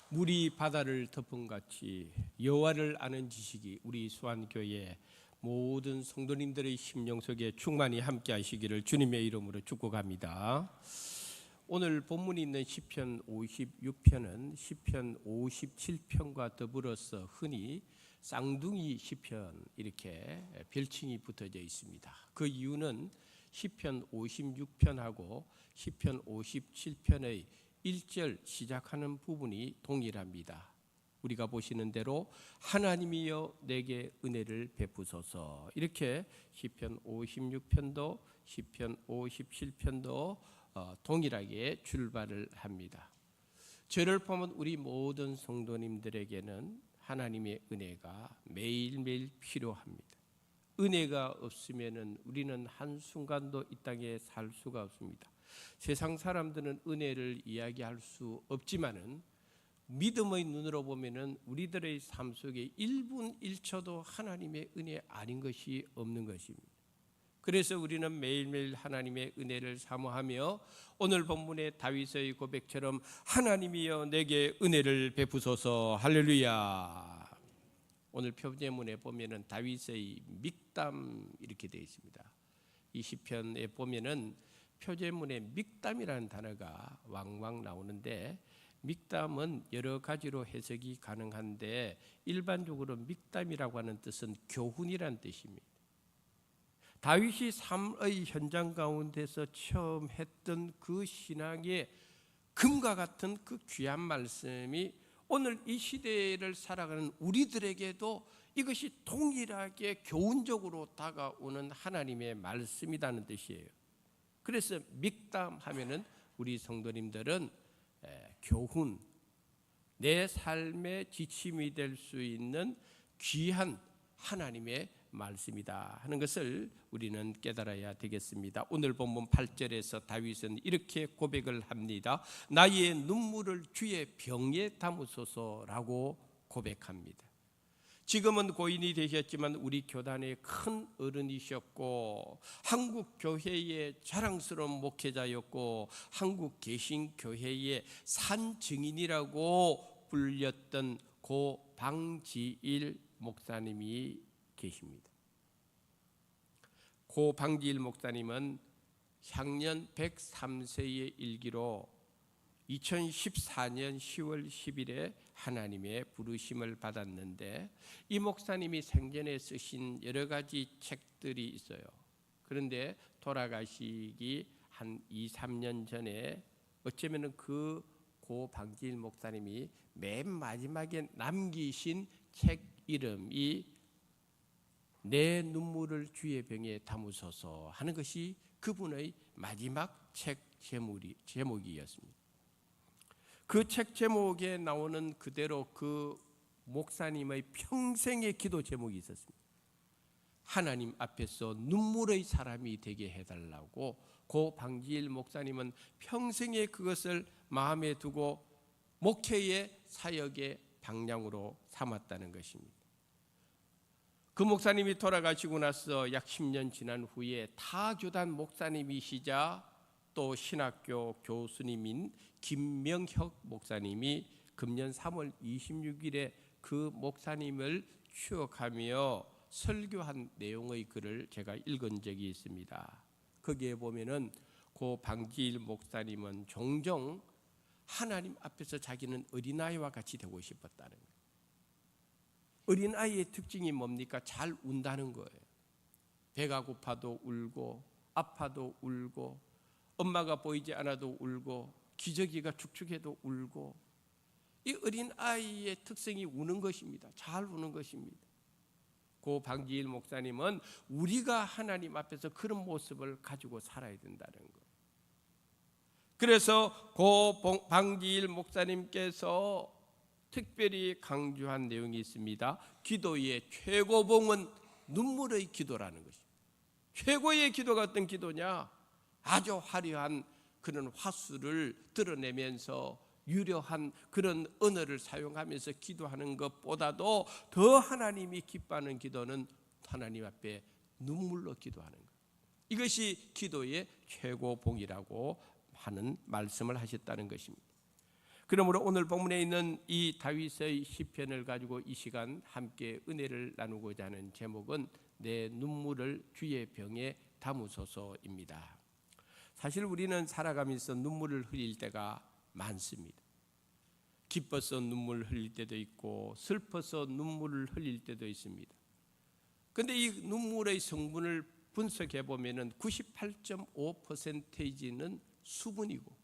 물이 바다를 덮은 같이 여호와를 아는 지식이 우리 수안교회 모든 성도님들의 심령 속에 충만히 함께 하시기를 주님의 이름으로 축복합니다. 오늘 본문이 있는 시편 56편은 시편 57편과 더불어서 흔히 쌍둥이 시편 이렇게 별칭이 붙어져 있습니다. 그 이유는 시편 56편하고 시편 57편의 1절 시작하는 부분이 동일합니다. 우리가 보시는 대로 하나님이여 내게 은혜를 베푸소서, 이렇게 시편 56편도 시편 57편도 동일하게 출발을 합니다. 저를 보면 우리 모든 성도님들에게는 하나님의 은혜가 매일매일 필요합니다. 은혜가 없으면 우리는 한순간도 이 땅에 살 수가 없습니다. 세상 사람들은 은혜를 이야기할 수 없지만은 믿음의 눈으로 보면은 우리들의 삶 속에 1분 1초도 하나님의 은혜 아닌 것이 없는 것입니다. 그래서 우리는 매일매일 하나님의 은혜를 사모하며 오늘 본문의 다윗의 고백처럼 하나님이여 내게 은혜를 베푸소서, 할렐루야. 오늘 표제문에 보면은 다윗의 믹담 이렇게 되어 있습니다. 이 시편에 보면은 표제문에 믹담이라는 단어가 왕왕 나오는데, 믹담은 여러 가지로 해석이 가능한데 일반적으로 믹담이라고 하는 뜻은 교훈이라는 뜻입니다. 다윗이 삶의 현장 가운데서 처음 했던 그 신앙의 금과 같은 그 귀한 말씀이 오늘 이 시대를 살아가는 우리들에게도 이것이 동일하게 교훈적으로 다가오는 하나님의 말씀이라는 뜻이에요. 그래서 믹담 하면은 우리 성도님들은 교훈, 내 삶의 지침이 될 수 있는 귀한 하나님의 말씀이다 하는 것을 우리는 깨달아야 되겠습니다. 오늘 본문 8절에서 다윗은 이렇게 고백을 합니다. 나의 눈물을 주의 병에 담으소서라고 고백합니다. 지금은 고인이 되셨지만 우리 교단의 큰 어른이셨고 한국 교회의 자랑스러운 목회자였고 한국 개신교회의 산 증인이라고 불렸던 고 방지일 목사님이 계십니다. 고 방지일 목사님은 향년 103세의 일기로 2014년 10월 10일에 하나님의 부르심을 받았는데, 이 목사님이 생전에 쓰신 여러 가지 책들이 있어요. 그런데 돌아가시기 한 2, 3년 전에 어쩌면 그 고 방지일 목사님이 맨 마지막에 남기신 책 이름이 내 눈물을 주의 병에 담으소서 하는 것이 그분의 마지막 책 제목이었습니다. 그 책 제목에 나오는 그대로 그 목사님의 평생의 기도 제목이 있었습니다. 하나님 앞에서 눈물의 사람이 되게 해달라고 고 방지일 목사님은 평생에 그것을 마음에 두고 목회의 사역의 방향으로 삼았다는 것입니다. 그 목사님이 돌아가시고 나서 약 10년 지난 후에 타교단 목사님이시자 또 신학교 교수님인 김명혁 목사님이 금년 3월 26일에 그 목사님을 추억하며 설교한 내용의 글을 제가 읽은 적이 있습니다. 거기에 보면은 고 방지일 목사님은 종종 하나님 앞에서 자기는 어린아이와 같이 되고 싶었다는 거예요. 어린아이의 특징이 뭡니까? 잘 운다는 거예요. 배가 고파도 울고 아파도 울고 엄마가 보이지 않아도 울고 기저귀가 축축해도 울고, 이 어린아이의 특성이 우는 것입니다. 잘 우는 것입니다. 고 방지일 목사님은 우리가 하나님 앞에서 그런 모습을 가지고 살아야 된다는 거예요. 그래서 고 방지일 목사님께서 특별히 강조한 내용이 있습니다. 기도의 최고봉은 눈물의 기도라는 것입니다. 최고의 기도가 어떤 기도냐? 아주 화려한 그런 화수를 드러내면서 유려한 그런 언어를 사용하면서 기도하는 것보다도 더 하나님이 기뻐하는 기도는 하나님 앞에 눈물로 기도하는 것. 이것이 기도의 최고봉이라고 하는 말씀을 하셨다는 것입니다. 그러므로 오늘 본문에 있는 이 다윗의 시편을 가지고 이 시간 함께 은혜를 나누고자 하는 제목은 내 눈물을 주의 병에 담으소서입니다. 사실 우리는 살아가면서 눈물을 흘릴 때가 많습니다. 기뻐서 눈물 흘릴 때도 있고 슬퍼서 눈물을 흘릴 때도 있습니다. 그런데 이 눈물의 성분을 분석해 보면은 98.5%는 수분이고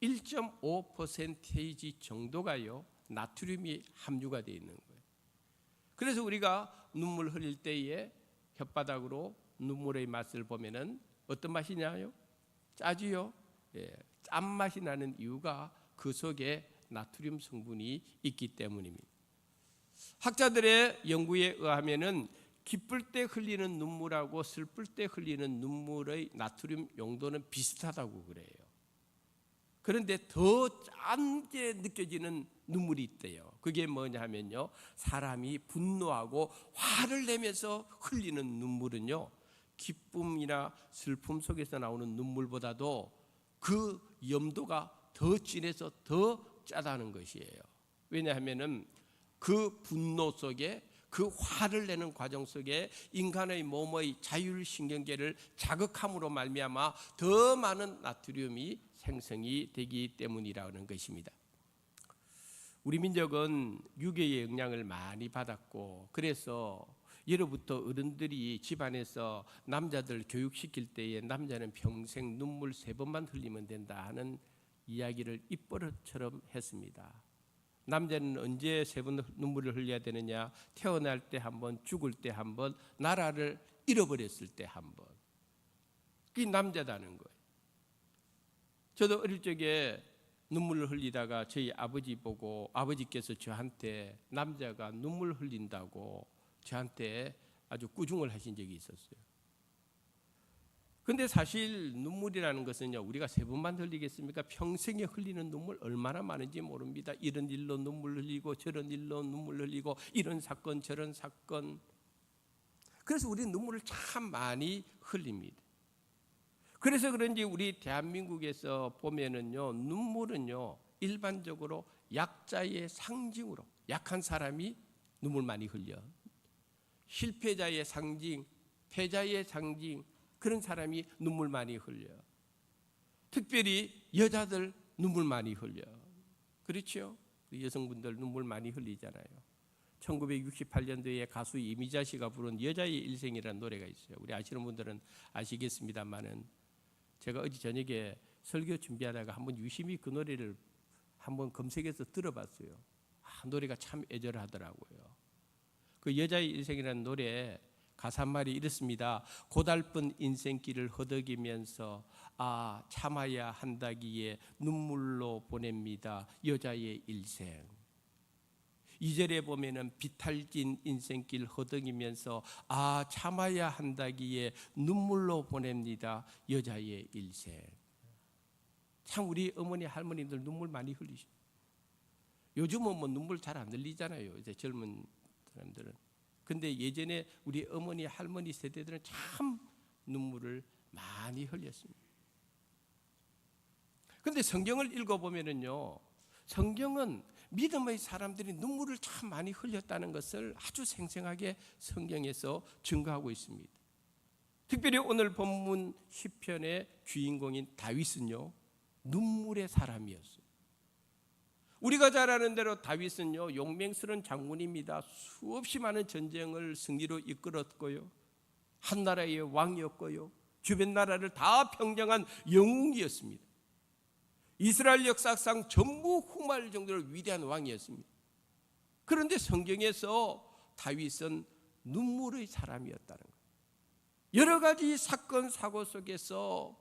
1.5% 정도가요 나트륨이 함유가 되어 있는 거예요. 그래서 우리가 눈물 흘릴 때에 혓바닥으로 눈물의 맛을 보면은 어떤 맛이냐요? 짜지요. 예, 짠맛이 나는 이유가 그 속에 나트륨 성분이 있기 때문입니다. 학자들의 연구에 의하면은 기쁠 때 흘리는 눈물하고 슬플 때 흘리는 눈물의 나트륨 용도는 비슷하다고 그래요. 그런데 더 짠게 느껴지는 눈물이 있대요. 그게 뭐냐 하면요, 사람이 분노하고 화를 내면서 흘리는 눈물은요, 기쁨이나 슬픔 속에서 나오는 눈물보다도 그 염도가 더 진해서 더 짜다는 것이에요. 왜냐하면은 그 분노 속에 그 화를 내는 과정 속에 인간의 몸의 자율신경계를 자극함으로 말미암아 더 많은 나트륨이 생성이 되기 때문이라는 것입니다. 우리 민족은 유교의 영향을 많이 받았고, 그래서 예로부터 어른들이 집안에서 남자들 교육시킬 때에 남자는 평생 눈물 3번만 흘리면 된다 하는 이야기를 입버릇처럼 했습니다. 남자는 언제 3번 눈물을 흘려야 되느냐? 태어날 때 한 번, 죽을 때 한 번, 나라를 잃어버렸을 때 한 번. 그게 남자다는 거예요. 저도 어릴 적에 눈물을 흘리다가 저희 아버지 보고 아버지께서 저한테 남자가 눈물 흘린다고 저한테 아주 꾸중을 하신 적이 있었어요. 근데 사실 눈물이라는 것은요, 우리가 3번만 흘리겠습니까? 평생에 흘리는 눈물 얼마나 많은지 모릅니다. 이런 일로 눈물 흘리고 저런 일로 눈물 흘리고 이런 사건 저런 사건. 그래서 우리는 눈물을 참 많이 흘립니다. 그래서 그런지 우리 대한민국에서 보면은요, 눈물은요 일반적으로 약자의 상징으로, 약한 사람이 눈물 많이 흘려. 실패자의 상징, 패자의 상징, 그런 사람이 눈물 많이 흘려. 특별히 여자들 눈물 많이 흘려. 그렇죠? 여성분들 눈물 많이 흘리잖아요. 1968년도에 가수 이미자 씨가 부른 여자의 일생이라는 노래가 있어요. 우리 아시는 분들은 아시겠습니다만은, 제가 어제 저녁에 설교 준비하다가 한번 유심히 그 노래를 한번 검색해서 들어봤어요. 노래가 참 애절하더라고요. 그 여자의 일생이라는 노래 가사 한 말이 이렇습니다. 고달픈 인생길을 허덕이면서 참아야 한다기에 눈물로 보냅니다. 여자의 일생. 2절에 보면은 비탈진 인생길 허덕이면서 참아야 한다기에 눈물로 보냅니다. 여자의 일생. 참 우리 어머니 할머니들 눈물 많이 흘리시죠. 요즘은 뭐 눈물 잘 안 흘리잖아요, 이제 젊은 사람들은. 근데 예전에 우리 어머니 할머니 세대들은 참 눈물을 많이 흘렸습니다. 근데 성경을 읽어보면은요, 성경은 믿음의 사람들이 눈물을 참 많이 흘렸다는 것을 아주 생생하게 성경에서 증거하고 있습니다. 특별히 오늘 본문 시편의 주인공인 다윗은요, 눈물의 사람이었어요. 우리가 잘 아는 대로 다윗은요, 용맹스러운 장군입니다. 수없이 많은 전쟁을 승리로 이끌었고요, 한 나라의 왕이었고요, 주변 나라를 다 평정한 영웅이었습니다. 이스라엘 역사상 전무후무할 정도로 위대한 왕이었습니다. 그런데 성경에서 다윗은 눈물의 사람이었다는 거예요. 여러 가지 사건 사고 속에서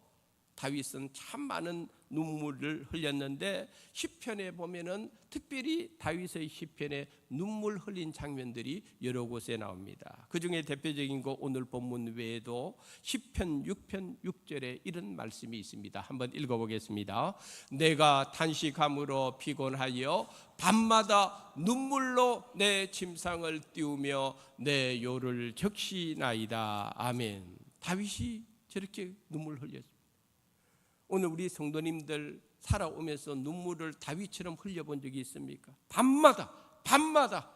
다윗은 참 많은 눈물을 흘렸는데, 시편에 보면은 특별히 다윗의 시편에 눈물 흘린 장면들이 여러 곳에 나옵니다. 그 중에 대표적인 거 오늘 본문 외에도 시편 6편 6절에 이런 말씀이 있습니다. 한번 읽어보겠습니다. 내가 탄식함으로 피곤하여 밤마다 눈물로 내 침상을 띄우며 내 요를 적시나이다. 아멘. 다윗이 저렇게 눈물 흘렸습니다. 오늘 우리 성도님들 살아오면서 눈물을 다윗처럼 흘려본 적이 있습니까? 밤마다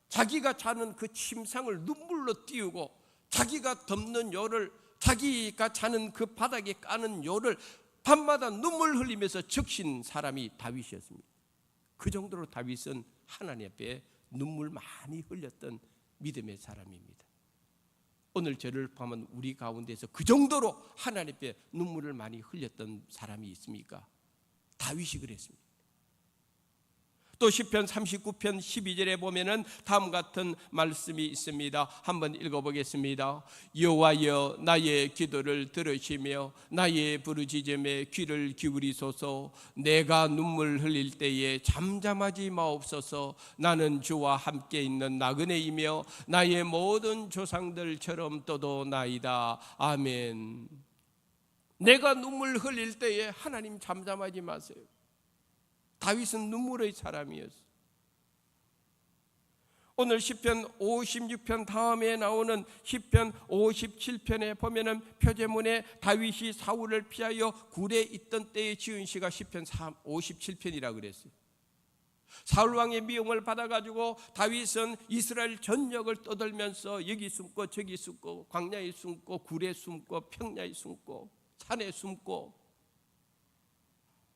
자기가 자는 그 침상을 눈물로 띄우고 자기가 덮는 요를, 자기가 자는 그 바닥에 까는 요를 밤마다 눈물 흘리면서 적신 사람이 다윗이었습니다. 그 정도로 다윗은 하나님 앞에 눈물 많이 흘렸던 믿음의 사람입니다. 오늘 저를 보면 우리 가운데서 그 정도로 하나님 앞에 눈물을 많이 흘렸던 사람이 있습니까? 다윗이 그랬습니다. 또 시편 39편 12절에 보면은 다음 같은 말씀이 있습니다. 한번 읽어보겠습니다. 여호와여 나의 기도를 들으시며 나의 부르짖음에 귀를 기울이소서. 내가 눈물 흘릴 때에 잠잠하지 마옵소서. 나는 주와 함께 있는 나그네이며 나의 모든 조상들처럼 떠도나이다. 아멘. 내가 눈물 흘릴 때에 하나님 잠잠하지 마세요. 다윗은 눈물의 사람이었어요. 오늘 시편 56편 다음에 나오는 시편 57편에 보면은 표제문에 다윗이 사울을 피하여 굴에 있던 때에 지은 시가 시편 57편이라 그랬어요. 사울 왕의 미움을 받아가지고 다윗은 이스라엘 전역을 떠돌면서 여기 숨고 저기 숨고 광야에 숨고 굴에 숨고 평야에 숨고 산에 숨고,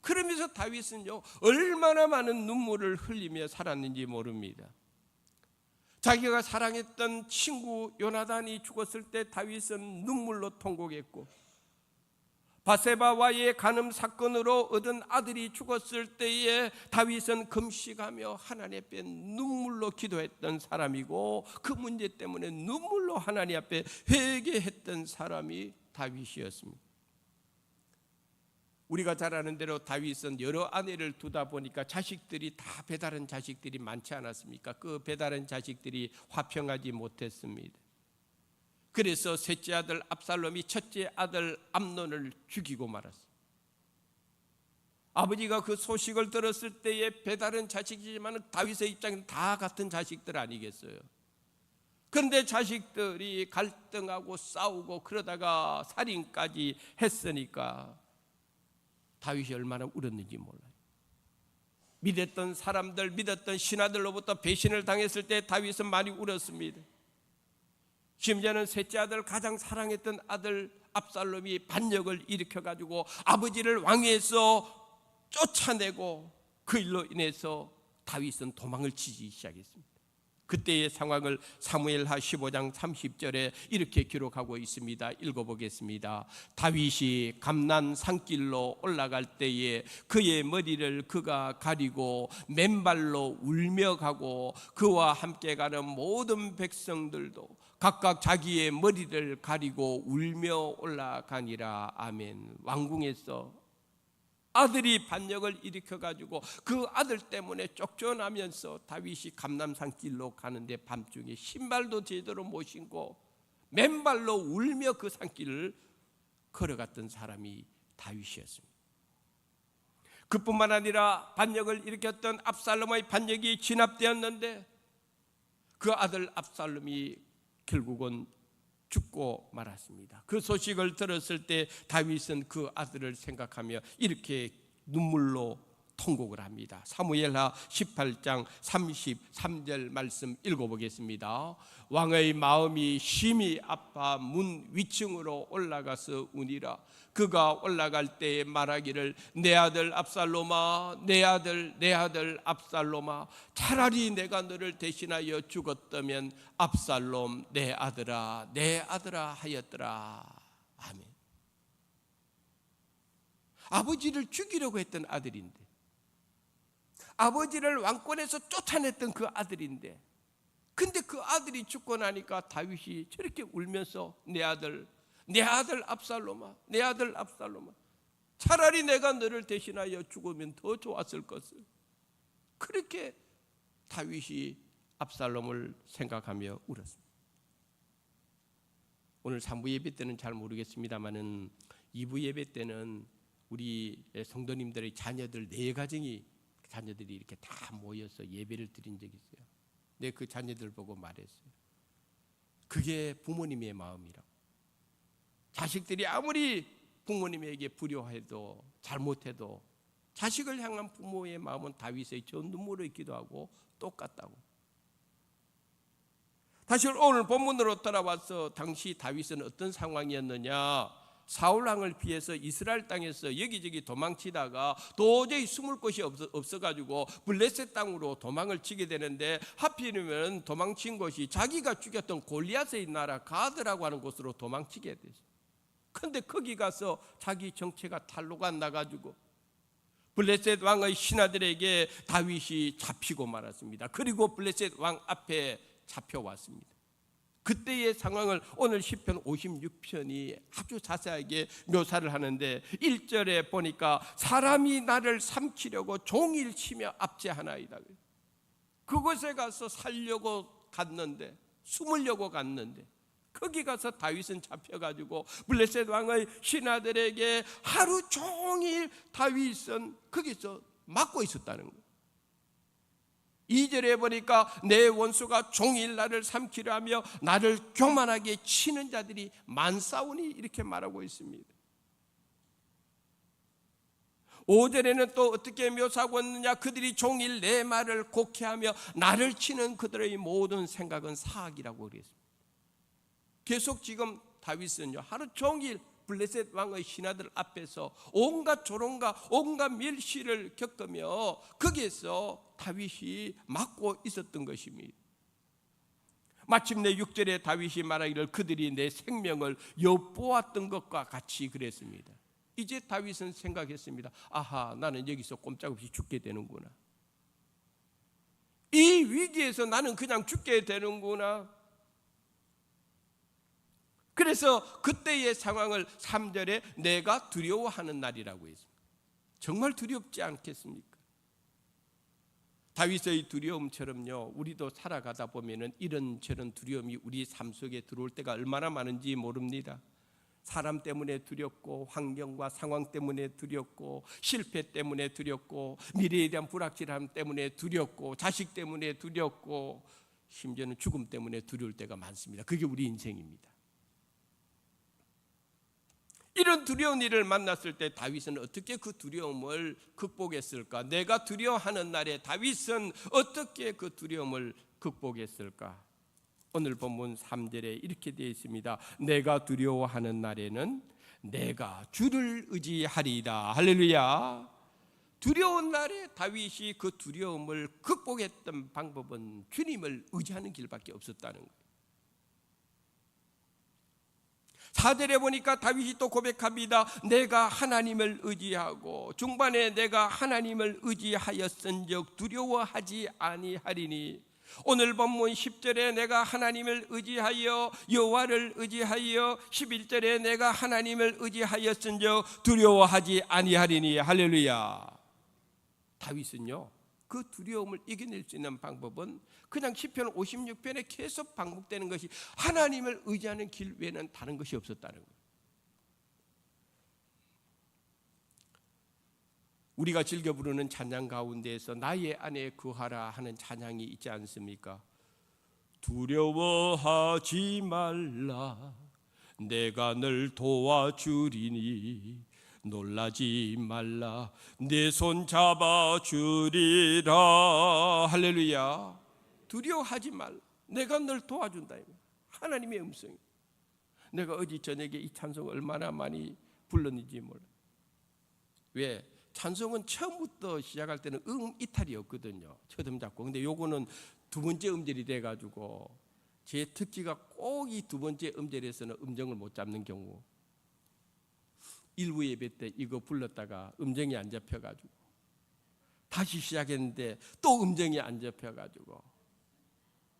그러면서 다윗은요 얼마나 많은 눈물을 흘리며 살았는지 모릅니다. 자기가 사랑했던 친구 요나단이 죽었을 때 다윗은 눈물로 통곡했고, 바세바와의 간음 사건으로 얻은 아들이 죽었을 때에 다윗은 금식하며 하나님 앞에 눈물로 기도했던 사람이고, 그 문제 때문에 눈물로 하나님 앞에 회개했던 사람이 다윗이었습니다. 우리가 잘 아는 대로 다윗은 여러 아내를 두다 보니까 자식들이 다 배다른 자식들이 많지 않았습니까? 그 배다른 자식들이 화평하지 못했습니다. 그래서 셋째 아들 압살롬이 첫째 아들 암논을 죽이고 말았어요. 아버지가 그 소식을 들었을 때에 배다른 자식이지만 다윗의 입장에는 다 같은 자식들 아니겠어요? 그런데 자식들이 갈등하고 싸우고 그러다가 살인까지 했으니까 다윗이 얼마나 울었는지 몰라요. 믿었던 사람들, 믿었던 신하들로부터 배신을 당했을 때 다윗은 많이 울었습니다. 심지어는 셋째 아들, 가장 사랑했던 아들 압살롬이 반역을 일으켜가지고 아버지를 왕위에서 쫓아내고, 그 일로 인해서 다윗은 도망을 치기 시작했습니다. 그때의 상황을 사무엘하 15장 30절에 이렇게 기록하고 있습니다. 읽어보겠습니다. 다윗이 감난 산길로 올라갈 때에 그의 머리를 그가 가리고 맨발로 울며 가고, 그와 함께 가는 모든 백성들도 각각 자기의 머리를 가리고 울며 올라가니라. 아멘. 왕궁에서 아들이 반역을 일으켜가지고 그 아들 때문에 쫓겨나면서 다윗이 감람산 길로 가는데 밤중에 신발도 제대로 못 신고 맨발로 울며 그 산길을 걸어갔던 사람이 다윗이었습니다. 그뿐만 아니라 반역을 일으켰던 압살롬의 반역이 진압되었는데 그 아들 압살롬이 결국은 죽고 말았습니다. 그 소식을 들었을 때 다윗은 그 아들을 생각하며 이렇게 눈물로 통곡을 합니다. 사무엘하 18장 33절 말씀 읽어보겠습니다. 왕의 마음이 심히 아파 문 위층으로 올라가서 우니라. 그가 올라갈 때에 말하기를 내 아들 압살롬아, 내 아들, 내 아들 압살롬아, 차라리 내가 너를 대신하여 죽었다면 압살롬 내 아들아, 내 아들아 하였더라. 아멘. 아버지를 죽이려고 했던 아들인데, 아버지를 왕권에서 쫓아냈던 그 아들인데, 근데 그 아들이 죽고 나니까 다윗이 저렇게 울면서 내 아들, 내 아들 압살롬아, 내 아들 압살롬아, 차라리 내가 너를 대신하여 죽으면 더 좋았을 것을. 그렇게 다윗이 압살롬을 생각하며 울었습니다. 오늘 3부 예배 때는 잘 모르겠습니다만은 2부 예배 때는 우리 성도님들의 자녀들 4가정이, 자녀들이 이렇게 다 모여서 예배를 드린 적이 있어요. 내 그 자녀들 보고 말했어요. 그게 부모님의 마음이라고. 자식들이 아무리 부모님에게 불효해도 잘못해도 자식을 향한 부모의 마음은 다윗의 저 눈물이기도 하고 똑같다고. 다시 오늘 본문으로 돌아와서 당시 다윗은 어떤 상황이었느냐? 사울왕을 피해서 이스라엘 땅에서 여기저기 도망치다가 도저히 숨을 곳이 없어가지고 블레셋 땅으로 도망을 치게 되는데, 하필이면 도망친 곳이 자기가 죽였던 골리앗의 나라 가드라고 하는 곳으로 도망치게 되죠. 그런데 거기 가서 자기 정체가 탄로가 나가지고 블레셋 왕의 신하들에게 다윗이 잡히고 말았습니다. 그리고 블레셋 왕 앞에 잡혀왔습니다. 그때의 상황을 오늘 시편 56편이 아주 자세하게 묘사를 하는데, 1절에 보니까 사람이 나를 삼키려고 종일 치며 압제하나이다. 그곳에 가서 살려고 갔는데, 숨으려고 갔는데, 거기 가서 다윗은 잡혀가지고 블레셋 왕의 신하들에게 하루 종일 다윗은 거기서 막고 있었다는 거예요. 2절에 보니까 내 원수가 종일 나를 삼키려 하며 나를 교만하게 치는 자들이 많사오니, 이렇게 말하고 있습니다. 5절에는 또 어떻게 묘사하고 있느냐? 그들이 종일 내 말을 곡해하며 나를 치는 그들의 모든 생각은 사악이라고 그랬습니다. 계속 지금 다윗은요, 하루 종일 블레셋 왕의 신하들 앞에서 온갖 조롱과 온갖 멸시를 겪으며 거기에서 다윗이 막고 있었던 것입니다. 마침내 6절에 다윗이 말하기를 그들이 내 생명을 엿보았던 것과 같이 그랬습니다. 이제 다윗은 생각했습니다. 아하, 나는 여기서 꼼짝없이 죽게 되는구나. 이 위기에서 나는 그냥 죽게 되는구나. 그래서 그때의 상황을 3절에 내가 두려워하는 날이라고 했습니다. 정말 두렵지 않겠습니까? 다윗의 두려움처럼요, 우리도 살아가다 보면은 이런저런 두려움이 우리 삶 속에 들어올 때가 얼마나 많은지 모릅니다. 사람 때문에 두렵고, 환경과 상황 때문에 두렵고, 실패 때문에 두렵고, 미래에 대한 불확실함 때문에 두렵고, 자식 때문에 두렵고, 심지어는 죽음 때문에 두려울 때가 많습니다. 그게 우리 인생입니다. 이런 두려운 일을 만났을 때 다윗은 어떻게 그 두려움을 극복했을까? 내가 두려워하는 날에 다윗은 어떻게 그 두려움을 극복했을까? 오늘 본문 3절에 이렇게 되어 있습니다. 내가 두려워하는 날에는 내가 주를 의지하리이다. 할렐루야. 두려운 날에 다윗이 그 두려움을 극복했던 방법은 주님을 의지하는 길밖에 없었다는 거예요. 4절에 보니까 다윗이 또 고백합니다. 내가 하나님을 의지하고, 중반에 내가 하나님을 의지하였은즉 두려워하지 아니하리니. 오늘 본문 10절에 내가 하나님을 의지하여 여호와를 의지하여, 11절에 내가 하나님을 의지하였은즉 두려워하지 아니하리니. 할렐루야. 다윗은요, 그 두려움을 이겨낼 수 있는 방법은 그냥 시편 56편에 계속 반복되는 것이 하나님을 의지하는 길 외에는 다른 것이 없었다는 거예요. 우리가 즐겨 부르는 찬양 가운데에서 나의 안에 거하라 하는 찬양이 있지 않습니까? 두려워하지 말라, 내가 널 도와주리니. 놀라지 말라, 내 손 잡아주리라. 할렐루야. 두려워하지 말라, 내가 널 도와준다. 하나님의 음성이. 내가 어제 저녁에 이 찬송을 얼마나 많이 불렀는지 몰라. 왜? 찬송은 처음부터 시작할 때는 이탈이었거든요. 첫음 잡고. 근데 요거는 두 번째 음절이 돼가지고 제 특기가 꼭 이 두 번째 음절에서는 음정을 못 잡는 경우. 일부 예배 때 이거 불렀다가 음정이 안 잡혀가지고 다시 시작했는데 또 음정이 안 잡혀가지고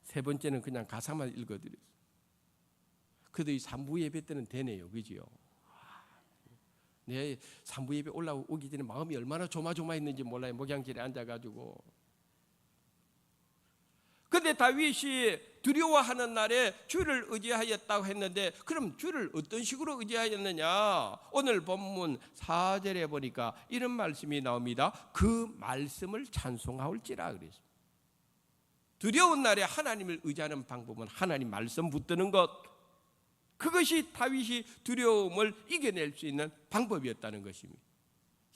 세 번째는 그냥 가사만 읽어드렸어요. 그래도 이 3부 예배 때는 되네요. 그죠? 내 3부 예배 올라오기 전에 마음이 얼마나 조마조마했는지 몰라요. 목양실에 앉아가지고. 근데 다윗이 두려워하는 날에 주를 의지하였다고 했는데, 그럼 주를 어떤 식으로 의지하였느냐? 오늘 본문 4절에 보니까 이런 말씀이 나옵니다. 그 말씀을 찬송하올지라 그랬습니다. 두려운 날에 하나님을 의지하는 방법은 하나님 말씀 붙드는 것, 그것이 다윗이 두려움을 이겨낼 수 있는 방법이었다는 것입니다.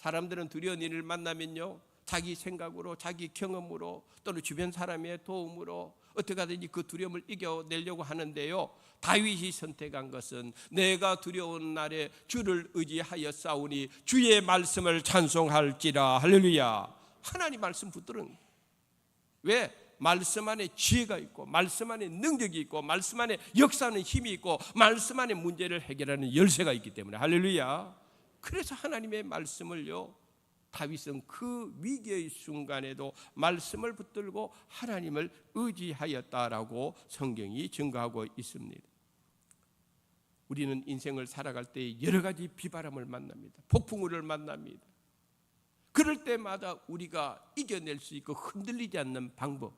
사람들은 두려운 일을 만나면요, 자기 생각으로, 자기 경험으로, 또는 주변 사람의 도움으로 어떻게 하든지 그 두려움을 이겨내려고 하는데요, 다윗이 선택한 것은 내가 두려운 날에 주를 의지하여 싸우니 주의 말씀을 찬송할지라. 할렐루야. 하나님 말씀 붙들은 거예요. 왜? 말씀 안에 지혜가 있고, 말씀 안에 능력이 있고, 말씀 안에 역사하는 힘이 있고, 말씀 안에 문제를 해결하는 열쇠가 있기 때문에. 할렐루야. 그래서 하나님의 말씀을요, 다윗은 그 위기의 순간에도 말씀을 붙들고 하나님을 의지하였다라고 성경이 증거하고 있습니다. 우리는 인생을 살아갈 때 여러 가지 비바람을 만납니다. 폭풍우를 만납니다. 그럴 때마다 우리가 이겨낼 수 있고 흔들리지 않는 방법,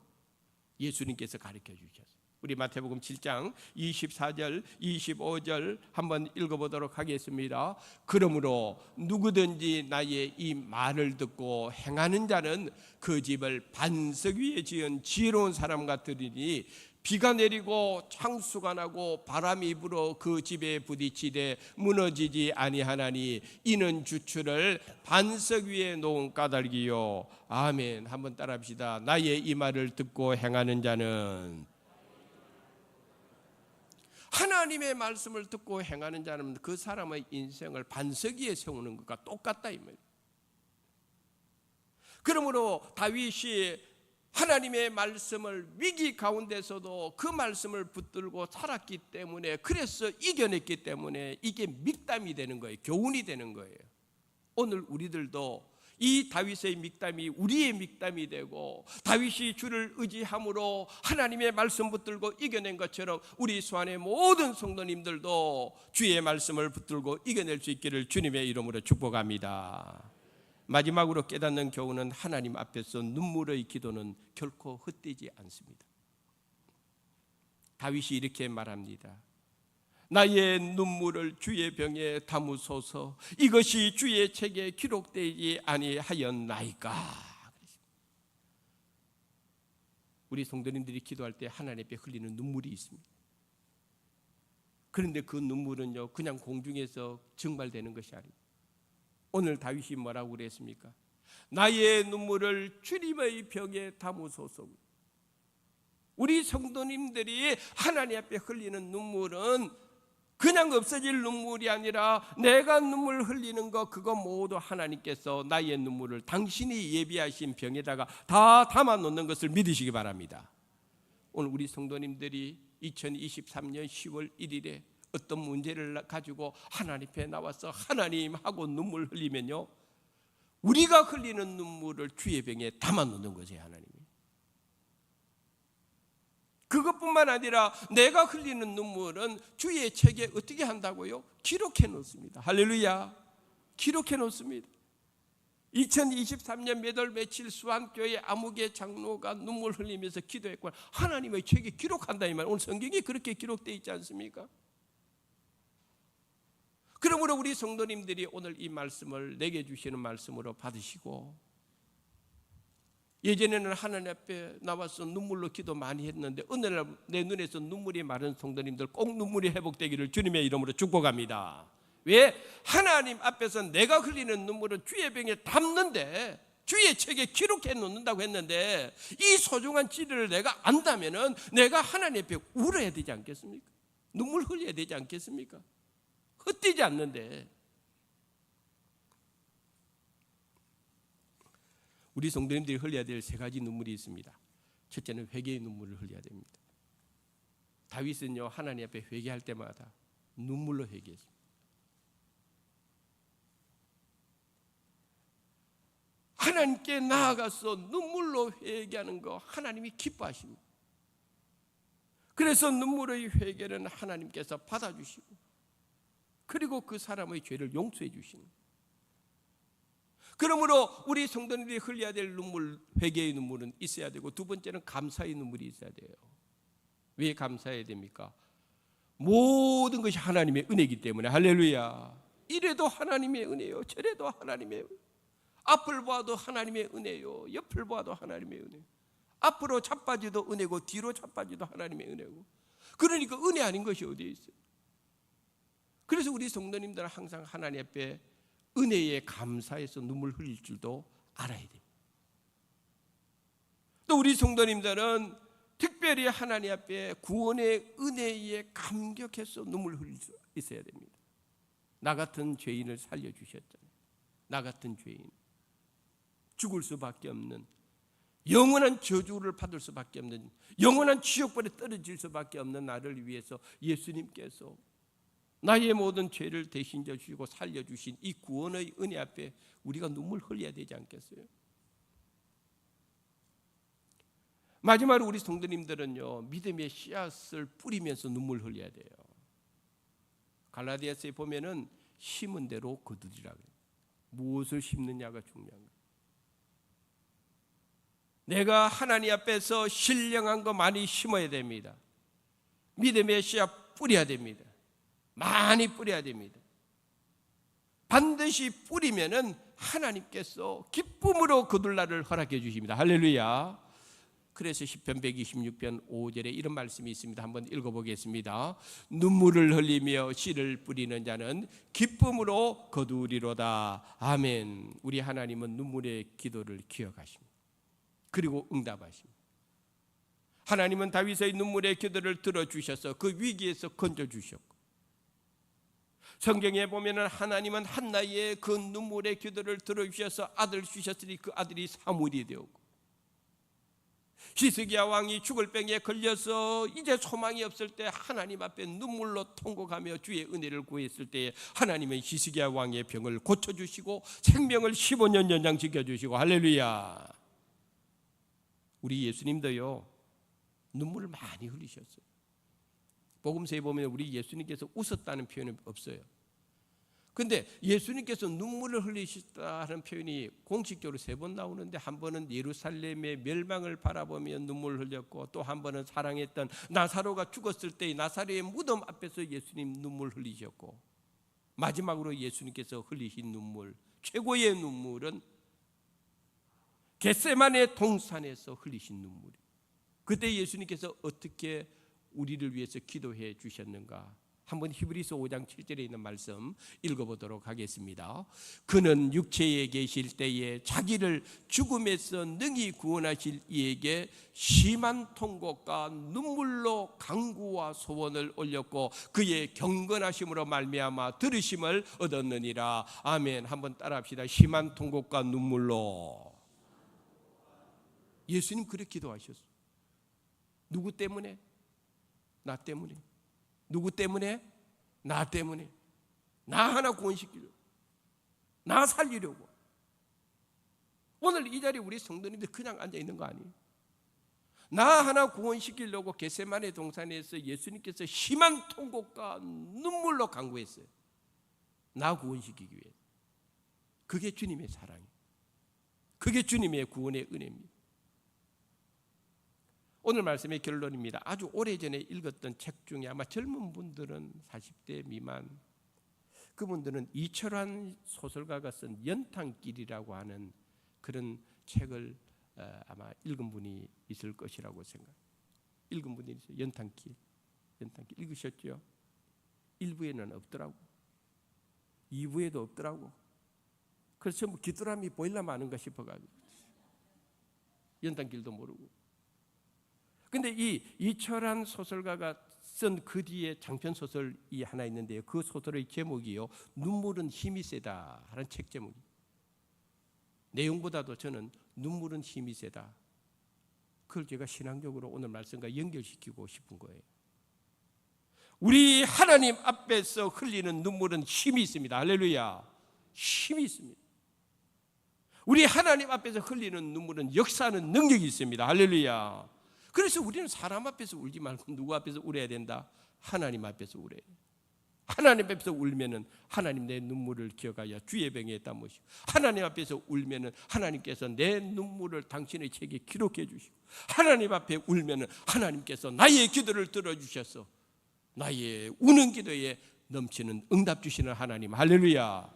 예수님께서 가르쳐 주셨어요. 우리 마태복음 7장 24절 25절 한번 읽어보도록 하겠습니다. 그러므로 누구든지 나의 이 말을 듣고 행하는 자는 그 집을 반석 위에 지은 지혜로운 사람 같으리니 비가 내리고 창수가 나고 바람이 불어 그 집에 부딪히되 무너지지 아니하나니 이는 주추를 반석 위에 놓은 까닭이요. 아멘. 한번 따라합시다. 나의 이 말을 듣고 행하는 자는, 하나님의 말씀을 듣고 행하는 자는 그 사람의 인생을 반석 위에 세우는 것과 똑같다 이 말이에요. 그러므로 다윗이 하나님의 말씀을 위기 가운데서도 그 말씀을 붙들고 살았기 때문에, 그래서 이겨냈기 때문에 이게 믹담이 되는 거예요. 교훈이 되는 거예요. 오늘 우리들도 이 다윗의 믹담이 우리의 믹담이 되고, 다윗이 주를 의지함으로 하나님의 말씀 붙들고 이겨낸 것처럼 우리 수안의 모든 성도님들도 주의 말씀을 붙들고 이겨낼 수 있기를 주님의 이름으로 축복합니다. 마지막으로 깨닫는 교훈은 하나님 앞에서 눈물의 기도는 결코 헛되지 않습니다. 다윗이 이렇게 말합니다. 나의 눈물을 주의 병에 담으소서. 이것이 주의 책에 기록되지 아니하였나이까. 우리 성도님들이 기도할 때 하나님 앞에 흘리는 눈물이 있습니다. 그런데 그 눈물은요, 그냥 공중에서 증발되는 것이 아닙니다. 오늘 다윗이 뭐라고 그랬습니까? 나의 눈물을 주님의 병에 담으소서. 우리 성도님들이 하나님 앞에 흘리는 눈물은 그냥 없어질 눈물이 아니라 내가 눈물 흘리는 거, 그거 모두 하나님께서 나의 눈물을 당신이 예비하신 병에다가 다 담아 놓는 것을 믿으시기 바랍니다. 오늘 우리 성도님들이 2023년 10월 1일에 어떤 문제를 가지고 하나님 앞에 나와서 하나님 하고 눈물 흘리면요, 우리가 흘리는 눈물을 주의 병에 담아 놓는 거죠. 하나님이. 그것뿐만 아니라 내가 흘리는 눈물은 주의 책에 어떻게 한다고요? 기록해 놓습니다. 할렐루야. 기록해 놓습니다. 2023년 몇 월 며칠 수안교회 아무개 장로가 눈물 흘리면서 기도했고 하나님의 책에 기록한다 이 말. 오늘 성경에 그렇게 기록되어 있지 않습니까? 그러므로 우리 성도님들이 오늘 이 말씀을 내게 주시는 말씀으로 받으시고, 예전에는 하나님 앞에 나와서 눈물로 기도 많이 했는데 어느 날 내 눈에서 눈물이 마른 성도님들 꼭 눈물이 회복되기를 주님의 이름으로 축복합니다. 왜? 하나님 앞에서 내가 흘리는 눈물은 주의 병에 담는데, 주의 책에 기록해 놓는다고 했는데, 이 소중한 진리를 내가 안다면은 내가 하나님 앞에 울어야 되지 않겠습니까? 눈물 흘려야 되지 않겠습니까? 헛되지 않는데. 우리 성도님들이 흘려야 될 세 가지 눈물이 있습니다. 첫째는 회개의 눈물을 흘려야 됩니다. 다윗은요, 하나님 앞에 회개할 때마다 눈물로 회개했습니다. 하나님께 나아가서 눈물로 회개하는 거 하나님이 기뻐하십니다. 그래서 눈물의 회개는 하나님께서 받아주시고, 그리고 그 사람의 죄를 용서해 주시는. 그러므로 우리 성도님들이 흘려야 될 눈물, 회개의 눈물은 있어야 되고, 두 번째는 감사의 눈물이 있어야 돼요. 왜 감사해야 됩니까? 모든 것이 하나님의 은혜이기 때문에. 할렐루야. 이래도 하나님의 은혜요, 저래도 하나님의 은혜. 앞을 봐도 하나님의 은혜요, 옆을 봐도 하나님의 은혜. 앞으로 자빠지도 은혜고 뒤로 자빠지도 하나님의 은혜고. 그러니까 은혜 아닌 것이 어디에 있어요? 그래서 우리 성도님들은 항상 하나님 앞에 은혜에 감사해서 눈물 흘릴 줄도 알아야 됩니다. 또 우리 성도님들은 특별히 하나님 앞에 구원의 은혜에 감격해서 눈물 흘릴 수 있어야 됩니다. 나 같은 죄인을 살려주셨잖아요. 나 같은 죄인, 죽을 수밖에 없는, 영원한 저주를 받을 수밖에 없는, 영원한 지옥불에 떨어질 수밖에 없는 나를 위해서 예수님께서 나의 모든 죄를 대신 져주시고 살려주신 이 구원의 은혜 앞에 우리가 눈물 흘려야 되지 않겠어요? 마지막으로 우리 성도님들은요, 믿음의 씨앗을 뿌리면서 눈물 흘려야 돼요. 갈라디아서에 보면은 심은 대로 거두리라고 해요. 무엇을 심느냐가 중요한 거예요. 내가 하나님 앞에서 신령한 거 많이 심어야 됩니다. 믿음의 씨앗 뿌려야 됩니다. 많이 뿌려야 됩니다. 반드시 뿌리면은 하나님께서 기쁨으로 거둘 날을 허락해 주십니다. 할렐루야. 그래서 시편 126편 5절에 이런 말씀이 있습니다. 한번 읽어보겠습니다. 눈물을 흘리며 씨를 뿌리는 자는 기쁨으로 거두리로다. 아멘. 우리 하나님은 눈물의 기도를 기억하십니다. 그리고 응답하십니다. 하나님은 다윗의 눈물의 기도를 들어주셔서 그 위기에서 건져주셨고, 성경에 보면 하나님은 한나의 그 눈물의 기도를 들어주셔서 아들 주셨으니 그 아들이 사무엘이 되었고, 히스기야 왕이 죽을 병에 걸려서 이제 소망이 없을 때 하나님 앞에 눈물로 통곡하며 주의 은혜를 구했을 때에 하나님은 히스기야 왕의 병을 고쳐주시고 생명을 15년 연장시켜주시고, 할렐루야. 우리 예수님도요 눈물을 많이 흘리셨어요. 복음서에 보면 우리 예수님께서 웃었다는 표현은 없어요. 근데 예수님께서 눈물을 흘리셨다는 표현이 공식적으로 3번 나오는데, 한 번은 예루살렘의 멸망을 바라보며 눈물을 흘렸고, 또 한 번은 사랑했던 나사로가 죽었을 때 나사로의 무덤 앞에서 예수님 눈물 흘리셨고, 마지막으로 예수님께서 흘리신 눈물, 최고의 눈물은 겟세마네 동산에서 흘리신 눈물이에요. 그때 예수님께서 어떻게 우리를 위해서 기도해 주셨는가? 한번 히브리서 5장 7절에 있는 말씀 읽어보도록 하겠습니다. 그는 육체에 계실 때에 자기를 죽음에서 능히 구원하실 이에게 심한 통곡과 눈물로 간구와 소원을 올렸고 그의 경건하심으로 말미암아 들으심을 얻었느니라. 아멘. 한번 따라합시다. 심한 통곡과 눈물로. 예수님 그렇게 기도하셨어요. 누구 때문에? 나 때문에. 누구 때문에? 나 때문에. 나 하나 구원시키려고, 나 살리려고. 오늘 이 자리에 우리 성도님들 그냥 앉아있는 거 아니에요? 나 하나 구원시키려고 겟세마네 동산에서 예수님께서 심한 통곡과 눈물로 간구했어요. 나 구원시키기 위해. 그게 주님의 사랑이에요. 그게 주님의 구원의 은혜입니다. 오늘 말씀의 결론입니다. 아주 오래전에 읽었던 책 중에 아마 젊은 분들은 40대 미만, 그분들은 이철환 소설가가 쓴 연탄길이라고 하는 그런 책을 아마 읽은 분이 있을 것이라고 생각합니다. 읽은 분이 있어요. 연탄길 읽으셨죠? 1부에는 없더라고, 2부에도 없더라고. 그래서 뭐 귀뚜라미 보일라면 아는가 싶어가지고 연탄길도 모르고. 근데 이 이철환 소설가가 쓴 그 뒤에 장편 소설이 하나 있는데요. 그 소설의 제목이요, 눈물은 힘이 세다 하는 책 제목이. 내용보다도 저는 눈물은 힘이 세다, 그걸 제가 신앙적으로 오늘 말씀과 연결시키고 싶은 거예요. 우리 하나님 앞에서 흘리는 눈물은 힘이 있습니다. 할렐루야. 힘이 있습니다. 우리 하나님 앞에서 흘리는 눈물은 역사하는 능력이 있습니다. 할렐루야. 그래서 우리는 사람 앞에서 울지 말고 누구 앞에서 울어야 된다? 하나님 앞에서 울어야 돼. 하나님 앞에서 울면은 하나님 내 눈물을 기억하여 주의 병에 담으시고, 하나님 앞에서 울면은 하나님께서 내 눈물을 당신의 책에 기록해 주시고, 하나님 앞에 울면은 하나님께서 나의 기도를 들어주셔서 나의 우는 기도에 넘치는 응답 주시는 하나님. 할렐루야.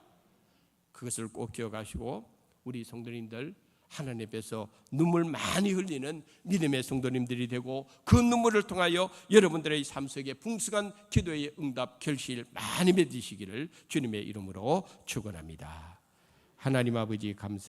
그것을 꼭 기억하시고 우리 성도님들 하나님 앞에서 눈물 많이 흘리는 믿음의 성도님들이 되고, 그 눈물을 통하여 여러분들의 삶 속에 풍성한 기도의 응답 결실 많이 맺으시기를 주님의 이름으로 축원합니다. 하나님 아버지 감사